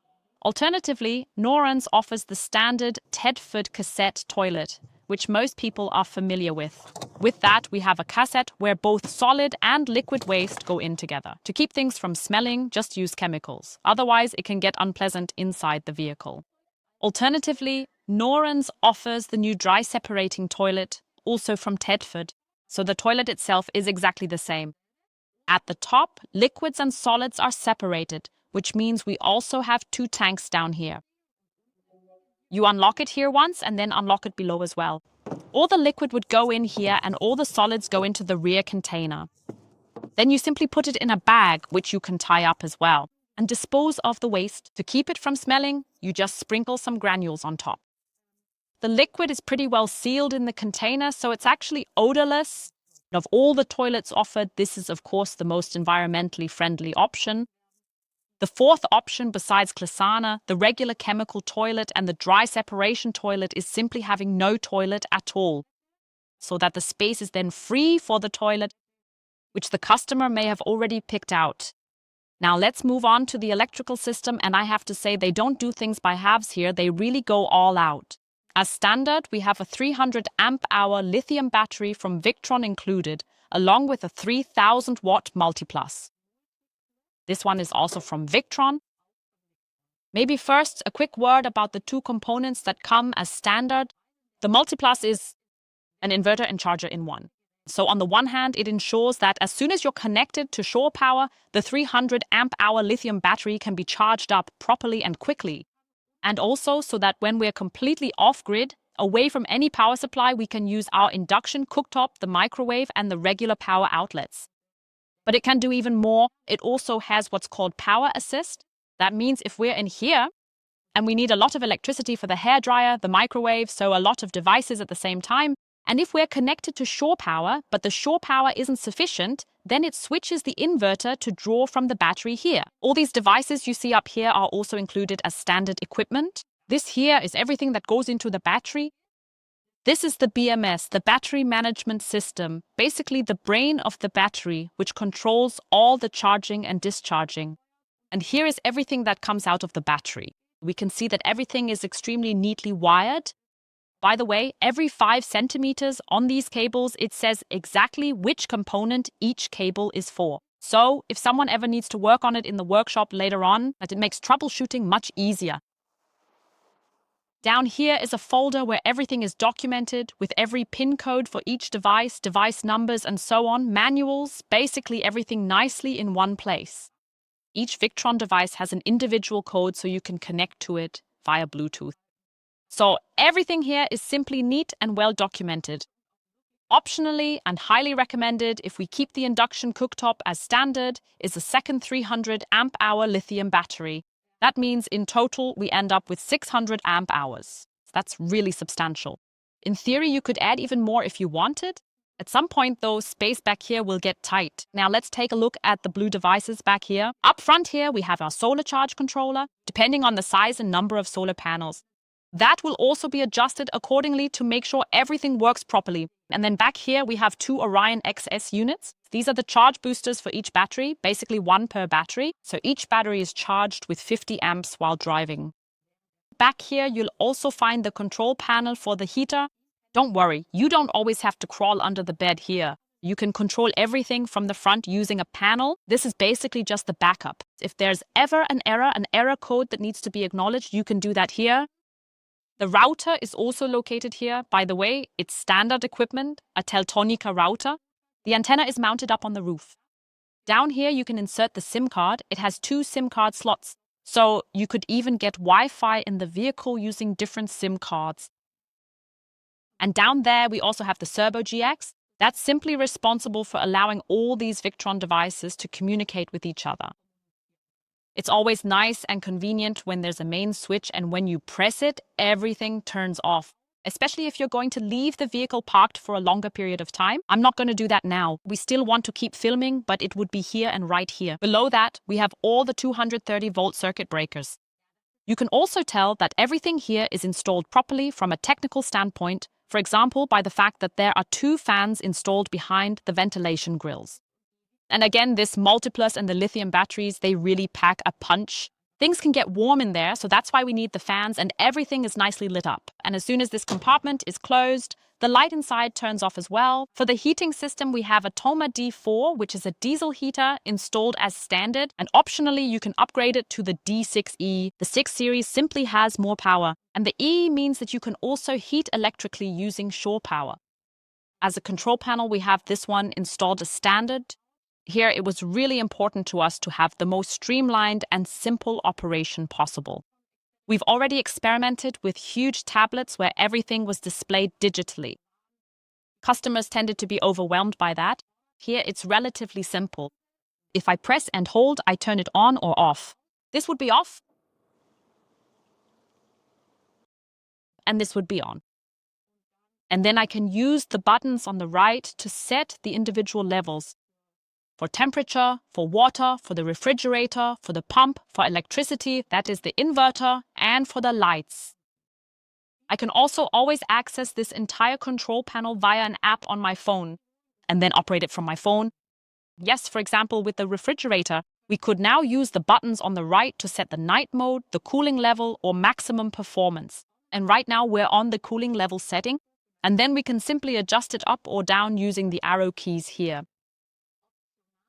Alternatively, Norantz offers the standard Tedford cassette toilet, which most people are familiar with. With that, we have a cassette where both solid and liquid waste go in together. To keep things from smelling, just use chemicals. Otherwise, it can get unpleasant inside the vehicle. Alternatively, Norantz offers the new dry separating toilet, also from Tedford, so the toilet itself is exactly the same. At the top, liquids and solids are separated, which means we also have 2 tanks down here. You unlock it here once and then unlock it below as well. All the liquid would go in here and all the solids go into the rear container. Then you simply put it in a bag, which you can tie up as well, and dispose of the waste. To keep it from smelling, you just sprinkle some granules on top. The liquid is pretty well sealed in the container, so it's actually odorless. Of all the toilets offered, this is of course the most environmentally friendly option. The fourth option besides Clisana, the regular chemical toilet and the dry separation toilet, is simply having no toilet at all, so that the space is then free for the toilet, which the customer may have already picked out. Now let's move on to the electrical system, and I have to say they don't do things by halves here, they really go all out. As standard, we have a 300 amp-hour lithium battery from Victron included, along with a 3000-watt Multiplus. This one is also from Victron. Maybe first, a quick word about the 2 components that come as standard. The Multiplus is an inverter and charger in one. So on the one hand, it ensures that as soon as you're connected to shore power, the 300 amp-hour lithium battery can be charged up properly and quickly. And also so that when we're completely off-grid, away from any power supply, we can use our induction cooktop, the microwave, and the regular power outlets. But it can do even more. It also has what's called power assist. That means if we're in here and we need a lot of electricity for the hairdryer, the microwave, so a lot of devices at the same time, and if we're connected to shore power, but the shore power isn't sufficient, then it switches the inverter to draw from the battery here. All these devices you see up here are also included as standard equipment. This here is everything that goes into the battery. This is the BMS, the battery management system, basically the brain of the battery, which controls all the charging and discharging. And here is everything that comes out of the battery. We can see that everything is extremely neatly wired. By the way, every 5 centimeters on these cables, it says exactly which component each cable is for. So if someone ever needs to work on it in the workshop later on, that it makes troubleshooting much easier. Down here is a folder where everything is documented with every pin code for each device, device numbers, and so on, manuals, basically everything nicely in one place. Each Victron device has an individual code so you can connect to it via Bluetooth. So everything here is simply neat and well documented. Optionally and highly recommended, if we keep the induction cooktop as standard, is a second 300 amp-hour lithium battery. That means in total we end up with 600 amp-hours. That's really substantial. In theory, you could add even more if you wanted. At some point, though, space back here will get tight. Now let's take a look at the blue devices back here. Up front here, we have our solar charge controller, depending on the size and number of solar panels. That will also be adjusted accordingly to make sure everything works properly. And then back here, we have 2 Orion XS units. These are the charge boosters for each battery, basically 1 per battery. So each battery is charged with 50 amps while driving. Back here, you'll also find the control panel for the heater. Don't worry, you don't always have to crawl under the bed here. You can control everything from the front using a panel. This is basically just the backup. If there's ever an error code that needs to be acknowledged, you can do that here. The router is also located here. By the way, it's standard equipment, a Teltonika router. The antenna is mounted up on the roof. Down here, you can insert the SIM card. It has 2 SIM card slots. So you could even get Wi-Fi in the vehicle using different SIM cards. And down there, we also have the Servo GX. That's simply responsible for allowing all these Victron devices to communicate with each other. It's always nice and convenient when there's a main switch and when you press it, everything turns off, especially if you're going to leave the vehicle parked for a longer period of time. I'm not going to do that now. We still want to keep filming, but it would be here and right here. Below that, we have all the 230-volt circuit breakers. You can also tell that everything here is installed properly from a technical standpoint, for example, by the fact that there are 2 fans installed behind the ventilation grills. And again, this Multiplus and the lithium batteries, they really pack a punch. Things can get warm in there, so that's why we need the fans, and everything is nicely lit up. And as soon as this compartment is closed, the light inside turns off as well. For the heating system, we have a Toma D4, which is a diesel heater installed as standard, and optionally you can upgrade it to the D6E. The 6 series simply has more power, and the E means that you can also heat electrically using shore power. As a control panel, we have this one installed as standard. Here, it was really important to us to have the most streamlined and simple operation possible. We've already experimented with huge tablets where everything was displayed digitally. Customers tended to be overwhelmed by that. Here, it's relatively simple. If I press and hold, I turn it on or off. This would be off, and this would be on. And then I can use the buttons on the right to set the individual levels. For temperature, for water, for the refrigerator, for the pump, for electricity, that is the inverter, and for the lights. I can also always access this entire control panel via an app on my phone, and then operate it from my phone. Yes, for example, with the refrigerator, we could now use the buttons on the right to set the night mode, the cooling level, or maximum performance. And right now we're on the cooling level setting, and then we can simply adjust it up or down using the arrow keys here.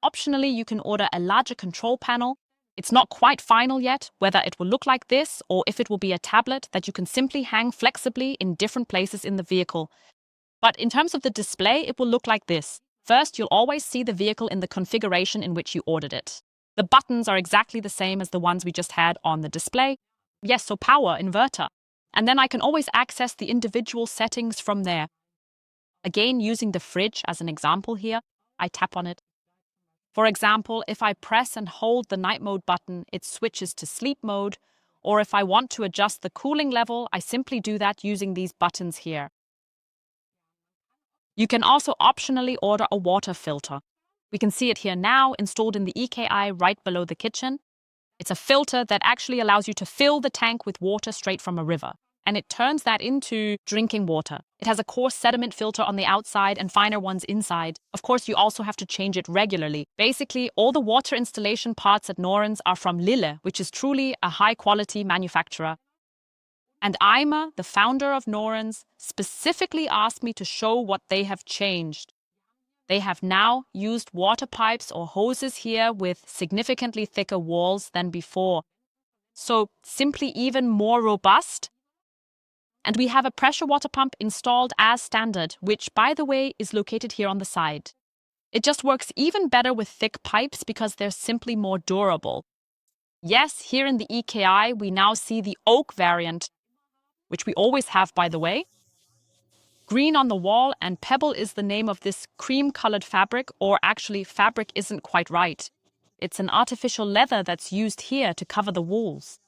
Optionally, you can order a larger control panel. It's not quite final yet, whether it will look like this or if it will be a tablet that you can simply hang flexibly in different places in the vehicle. But in terms of the display, it will look like this. First, you'll always see the vehicle in the configuration in which you ordered it. The buttons are exactly the same as the ones we just had on the display. Yes, so power, inverter. And then I can always access the individual settings from there. Again, using the fridge as an example here, I tap on it. For example, if I press and hold the night mode button, it switches to sleep mode, or if I want to adjust the cooling level, I simply do that using these buttons here. You can also optionally order a water filter. We can see it here now, installed in the EKI right below the kitchen. It's a filter that actually allows you to fill the tank with water straight from a river, and it turns that into drinking water. It has a coarse sediment filter on the outside and finer ones inside. Of course, you also have to change it regularly. Basically, all the water installation parts at Norantz are from Lille, which is truly a high-quality manufacturer. And Eimer, the founder of Norantz, specifically asked me to show what they have changed. They have now used water pipes or hoses here with significantly thicker walls than before. So simply even more robust. And we have a pressure water pump installed as standard, which, by the way, is located here on the side. It just works even better with thick pipes because they're simply more durable. Yes, here in the EKI, we now see the oak variant, which we always have, by the way. Green on the wall, and pebble is the name of this cream-colored fabric, or actually fabric isn't quite right. It's an artificial leather that's used here to cover the walls.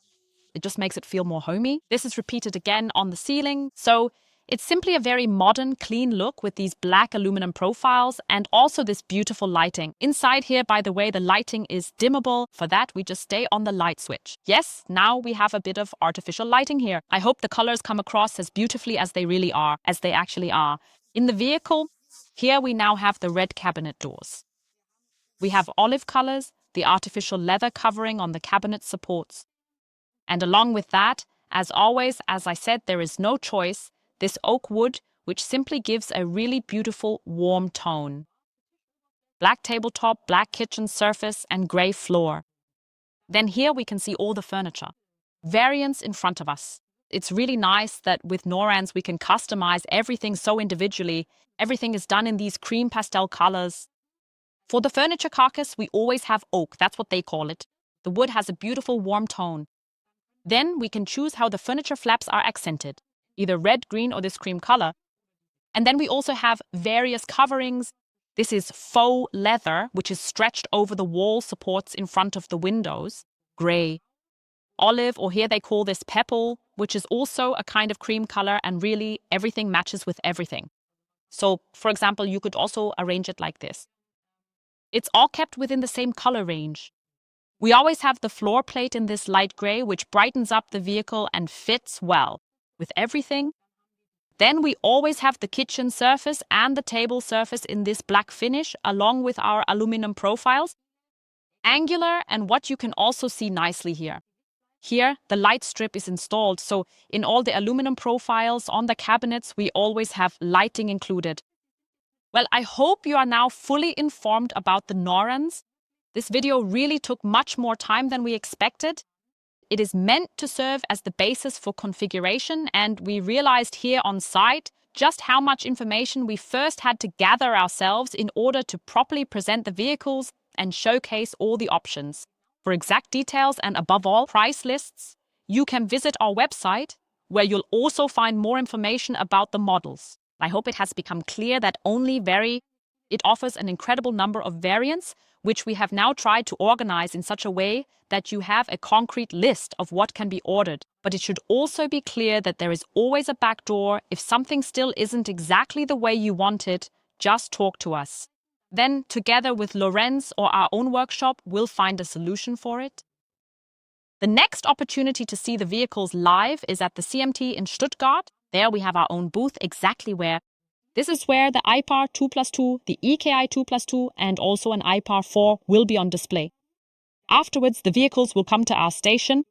It just makes it feel more homey. This is repeated again on the ceiling. So it's simply a very modern, clean look with these black aluminum profiles and also this beautiful lighting. Inside here, by the way, the lighting is dimmable. For that, we just stay on the light switch. Yes, now we have a bit of artificial lighting here. I hope the colors come across as beautifully as they really are, as they actually are. In the vehicle, here we now have the red cabinet doors. We have olive colors, the artificial leather covering on the cabinet supports. And along with that, as always, as I said, there is no choice, this oak wood, which simply gives a really beautiful warm tone. black tabletop, black kitchen surface, and gray floor. Then here we can see all the furniture. Variants in front of us. It's really nice that with Norantz we can customize everything so individually. Everything is done in these cream pastel colors. For the furniture carcass, we always have oak, that's what they call it. The wood has a beautiful warm tone. Then we can choose how the furniture flaps are accented, either red, green, or this cream color. And then we also have various coverings. This is faux leather, which is stretched over the wall supports in front of the windows. Gray, olive, or here they call this pepple, which is also a kind of cream color, and really everything matches with everything. So, for example, you could also arrange it like this. It's all kept within the same color range. We always have the floor plate in this light gray, which brightens up the vehicle and fits well with everything. Then we always have the kitchen surface and the table surface in this black finish, along with our aluminum profiles. Angular, and what you can also see nicely here. Here, the light strip is installed, so in all the aluminum profiles on the cabinets, we always have lighting included. Well, I hope you are now fully informed about the Norantz. This video really took much more time than we expected. It is meant to serve as the basis for configuration, and we realized here on site just how much information we first had to gather ourselves in order to properly present the vehicles and showcase all the options. For exact details and above all price lists, you can visit our website, where you'll also find more information about the models. I hope it has become clear that it offers an incredible number of variants, which we have now tried to organize in such a way that you have a concrete list of what can be ordered. But it should also be clear that there is always a back door. If something still isn't exactly the way you want it, just talk to us. Then, together with Norantz or our own workshop, we'll find a solution for it. The next opportunity to see the vehicles live is at the CMT in Stuttgart. There we have our own booth, exactly where. This is where the IPAR 2+2, the EKI 2+2, and also an IPAR 4 will be on display. Afterwards, the vehicles will come to our station.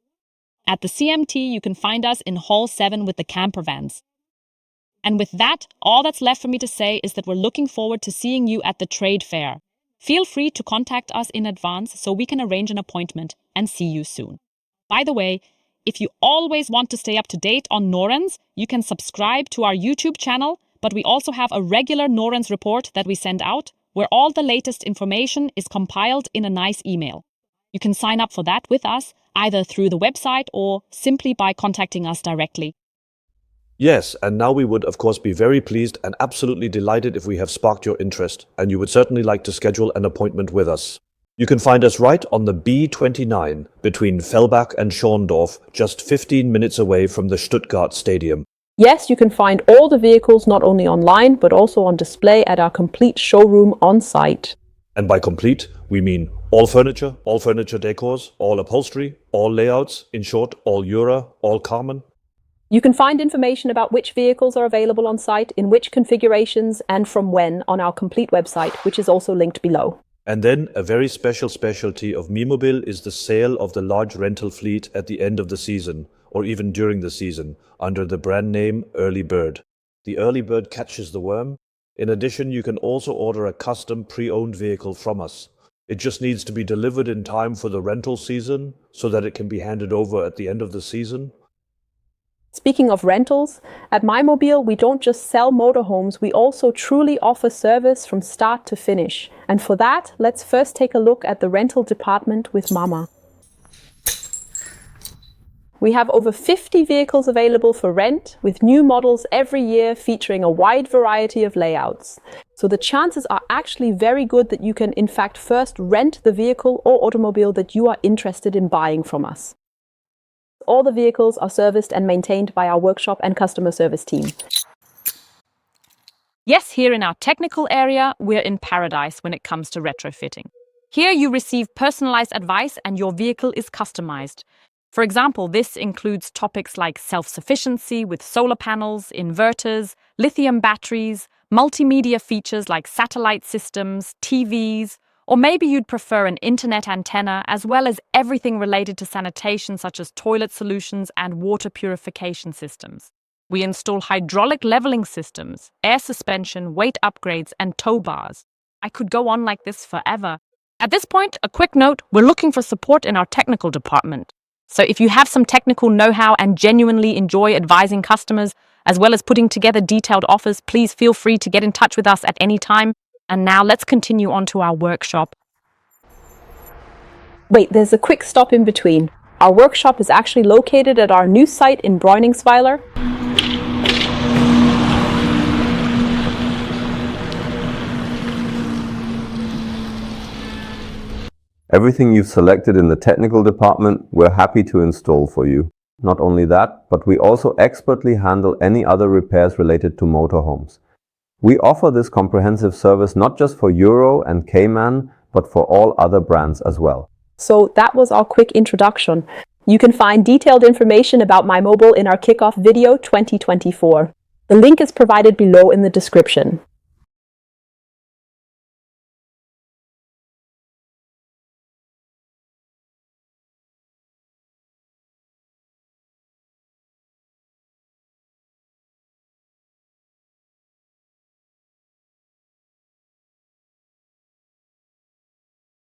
At the CMT, you can find us in Hall 7 with the camper vans. And with that, all that's left for me to say is that we're looking forward to seeing you at the trade fair. Feel free to contact us in advance so we can arrange an appointment and see you soon. By the way, if you always want to stay up to date on Norantz, you can subscribe to our YouTube channel, but we also have a regular Norantz report that we send out, where all the latest information is compiled in a nice email. You can sign up for that with us, either through the website or simply by contacting us directly. Yes, and now we would of course be very pleased and absolutely delighted if we have sparked your interest, and you would certainly like to schedule an appointment with us. You can find us right on the B29 between Fellbach and Schorndorf, just 15 minutes away from the Stuttgart Stadium. Yes, you can find all the vehicles not only online, but also on display at our complete showroom on site. And by complete, we mean all furniture decors, all upholstery, all layouts, in short, all Jura, all Carmen. You can find information about which vehicles are available on site, in which configurations, and from when on our complete website, which is also linked below. And then a very special specialty of Mimobil is the sale of the large rental fleet at the end of the season, or even during the season, under the brand name Early Bird. The Early Bird catches the worm. In addition, you can also order a custom pre-owned vehicle from us. It just needs to be delivered in time for the rental season, so that it can be handed over at the end of the season. Speaking of rentals, at MyMobile we don't just sell motorhomes, we also truly offer service from start to finish. And for that, let's first take a look at the rental department with Mama. We have over 50 vehicles available for rent, with new models every year featuring a wide variety of layouts. So the chances are actually very good that you can in fact first rent the vehicle or automobile that you are interested in buying from us. All the vehicles are serviced and maintained by our workshop and customer service team. Yes, here in our technical area, we're in paradise when it comes to retrofitting. Here you receive personalized advice and your vehicle is customized. For example, this includes topics like self-sufficiency with solar panels, inverters, lithium batteries, multimedia features like satellite systems, TVs, or maybe you'd prefer an internet antenna, as well as everything related to sanitation such as toilet solutions and water purification systems. We install hydraulic leveling systems, air suspension, weight upgrades, and tow bars. I could go on like this forever. At this point, a quick note, we're looking for support in our technical department. So if you have some technical know-how and genuinely enjoy advising customers, as well as putting together detailed offers, please feel free to get in touch with us at any time. And now let's continue on to our workshop. Wait, there's a quick stop in between. Our workshop is actually located at our new site in Bräuningsweiler. Everything you've selected in the technical department, we're happy to install for you. Not only that, but we also expertly handle any other repairs related to motorhomes. We offer this comprehensive service not just for Euro and Cayman, but for all other brands as well. So that was our quick introduction. You can find detailed information about MyMobile in our kickoff video 2024. The link is provided below in the description.